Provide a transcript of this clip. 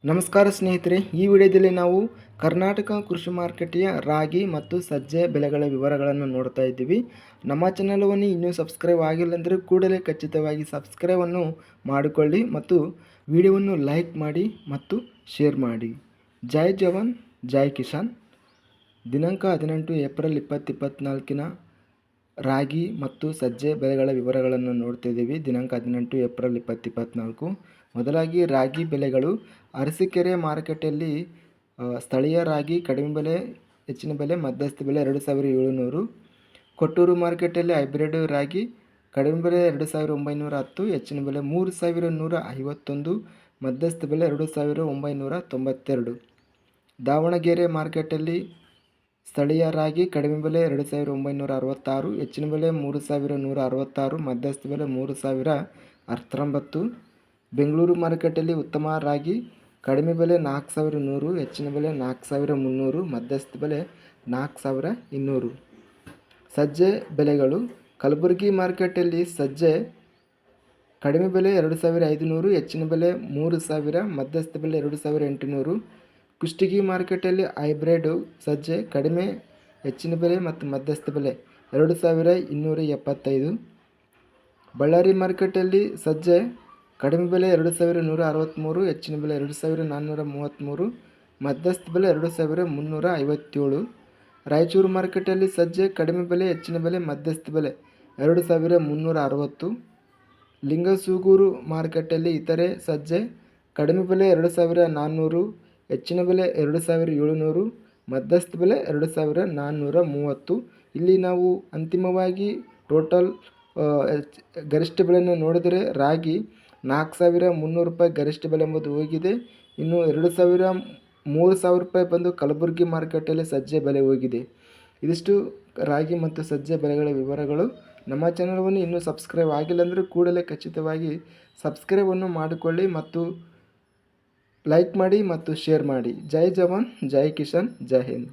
ನಮಸ್ಕಾರ ಸ್ನೇಹಿತರೆ, ಈ ವಿಡಿಯೋದಲ್ಲಿ ನಾವು ಕರ್ನಾಟಕ ಕೃಷಿ ಮಾರುಕಟ್ಟೆಯ ರಾಗಿ ಮತ್ತು ಸಜ್ಜೆ ಬೆಲೆಗಳ ವಿವರಗಳನ್ನು ನೋಡ್ತಾ ಇದ್ದೀವಿ. ನಮ್ಮ ಚಾನಲವನ್ನು ಇನ್ನೂ ಸಬ್ಸ್ಕ್ರೈಬ್ ಆಗಿಲ್ಲ ಅಂದರೆ ಕೂಡಲೇ ಖಚಿತವಾಗಿ ಸಬ್ಸ್ಕ್ರೈಬನ್ನು ಮಾಡಿಕೊಳ್ಳಿ ಮತ್ತು ವಿಡಿಯೋವನ್ನು ಲೈಕ್ ಮಾಡಿ ಮತ್ತು ಶೇರ್ ಮಾಡಿ. ಜೈ ಜವಾನ್ ಜೈ ಕಿಸಾನ್. ದಿನಾಂಕ 18 ಏಪ್ರಿಲ್ 2024 ರಾಗಿ ಮತ್ತು ಸಜ್ಜೆ ಬೆಲೆಗಳ ವಿವರಗಳನ್ನು ನೋಡ್ತಿದ್ದೀವಿ. ದಿನಾಂಕ 18 ಏಪ್ರಿಲ್ 2024. ಮೊದಲಾಗಿ ರಾಗಿ ಬೆಲೆಗಳು. ಅರಸೀಕೆರೆ ಮಾರುಕಟ್ಟೆಯಲ್ಲಿ ಸ್ಥಳೀಯ ರಾಗಿ ಕಡಿಮೆ ಬೆಲೆ, ಹೆಚ್ಚಿನ ಬೆಲೆ, ಮಧ್ಯಸ್ಥ ಬೆಲೆ 2700. ಕೊಟ್ಟೂರು ಮಾರ್ಕೆಟಲ್ಲಿ ಹೈಬ್ರಿಡ್ ರಾಗಿ ಕಡಿಮೆ ಬೆಲೆ 2910, ಹೆಚ್ಚಿನ ಬೆಲೆ 3151, ಮಧ್ಯಸ್ಥ ಬೆಲೆ 2992. ದಾವಣಗೆರೆ ಮಾರ್ಕೆಟಲ್ಲಿ ಸ್ಥಳೀಯ ರಾಗಿ ಕಡಿಮೆ ಬೆಲೆ 2966, ಹೆಚ್ಚಿನ ಬೆಲೆ 3166, ಮಧ್ಯಸ್ಥ ಬೆಲೆ 3019. ಬೆಂಗಳೂರು ಮಾರುಕಟ್ಟೆಯಲ್ಲಿ ಉತ್ತಮ ರಾಗಿ ಕಡಿಮೆ ಬೆಲೆ 4100, ಹೆಚ್ಚಿನ ಬೆಲೆ 4300, ಮಧ್ಯಸ್ಥ ಬೆಲೆ 4200. ಸಜ್ಜೆ ಬೆಲೆಗಳು. ಕಲಬುರಗಿ ಮಾರ್ಕೆಟಲ್ಲಿ ಸಜ್ಜೆ ಕಡಿಮೆ ಬೆಲೆ 2500, ಹೆಚ್ಚಿನ ಬೆಲೆ 3000, ಮಧ್ಯಸ್ಥ ಬೆಲೆ 2800. ಕುಷ್ಟಗಿ ಮಾರ್ಕೆಟಲ್ಲಿ ಹೈಬ್ರಿಡ್ ಸಜ್ಜೆ ಕಡಿಮೆ, ಹೆಚ್ಚಿನ ಬೆಲೆ ಮತ್ತು ಮಧ್ಯಸ್ಥ ಬೆಲೆ 2275. ಬಳ್ಳಾರಿ ಮಾರ್ಕೆಟಲ್ಲಿ ಸಜ್ಜೆ ಕಡಿಮೆ ಬೆಲೆ 2163, ಹೆಚ್ಚಿನ ಬೆಲೆ 2433, ಮಧ್ಯಸ್ಥ ಬೆಲೆ 2357. ರಾಯಚೂರು ಮಾರ್ಕೆಟಲ್ಲಿ ಸಜ್ಜೆ ಕಡಿಮೆ ಬೆಲೆ, ಹೆಚ್ಚಿನ ಬೆಲೆ, ಮಧ್ಯಸ್ಥ ಬೆಲೆ 2360. ಲಿಂಗಸೂಗೂರು ಮಾರ್ಕೆಟಲ್ಲಿ ಇತರೆ ಸಜ್ಜೆ ಕಡಿಮೆ ಬೆಲೆ 2400, ಹೆಚ್ಚಿನ ಬೆಲೆ 2700, ಮಧ್ಯಸ್ಥ ಬೆಲೆ 2430. ಇಲ್ಲಿ ನಾವು ಅಂತಿಮವಾಗಿ ಟೋಟಲ್ ಗರಿಷ್ಠ ಬೆಲೆಯನ್ನು ನೋಡಿದರೆ ರಾಗಿ 4300 ರೂಪಾಯಿ ಗರಿಷ್ಠ ಬೆಲೆ ಎಂಬುದು ಹೋಗಿದೆ. ಇನ್ನು 3000 ರೂಪಾಯಿ ಬಂದು ಕಲಬುರಗಿ ಮಾರ್ಕೆಟಲ್ಲಿ ಸಜ್ಜೆ ಬೆಲೆ ಹೋಗಿದೆ. ಇದಿಷ್ಟು ರಾಗಿ ಮತ್ತು ಸಜ್ಜೆ ಬೆಲೆಗಳ ವಿವರಗಳು. ನಮ್ಮ ಚಾನಲವನ್ನು ಇನ್ನೂ ಸಬ್ಸ್ಕ್ರೈಬ್ ಆಗಿಲ್ಲ ಅಂದರೆ ಕೂಡಲೇ ಖಚಿತವಾಗಿ ಸಬ್ಸ್ಕ್ರೈಬನ್ನು ಮಾಡಿಕೊಳ್ಳಿ ಮತ್ತು ಲೈಕ್ ಮಾಡಿ ಮತ್ತು ಶೇರ್ ಮಾಡಿ. ಜೈ ಜವಾನ್ ಜೈ ಕಿಸಾನ್, ಜೈ ಹಿಂದ್.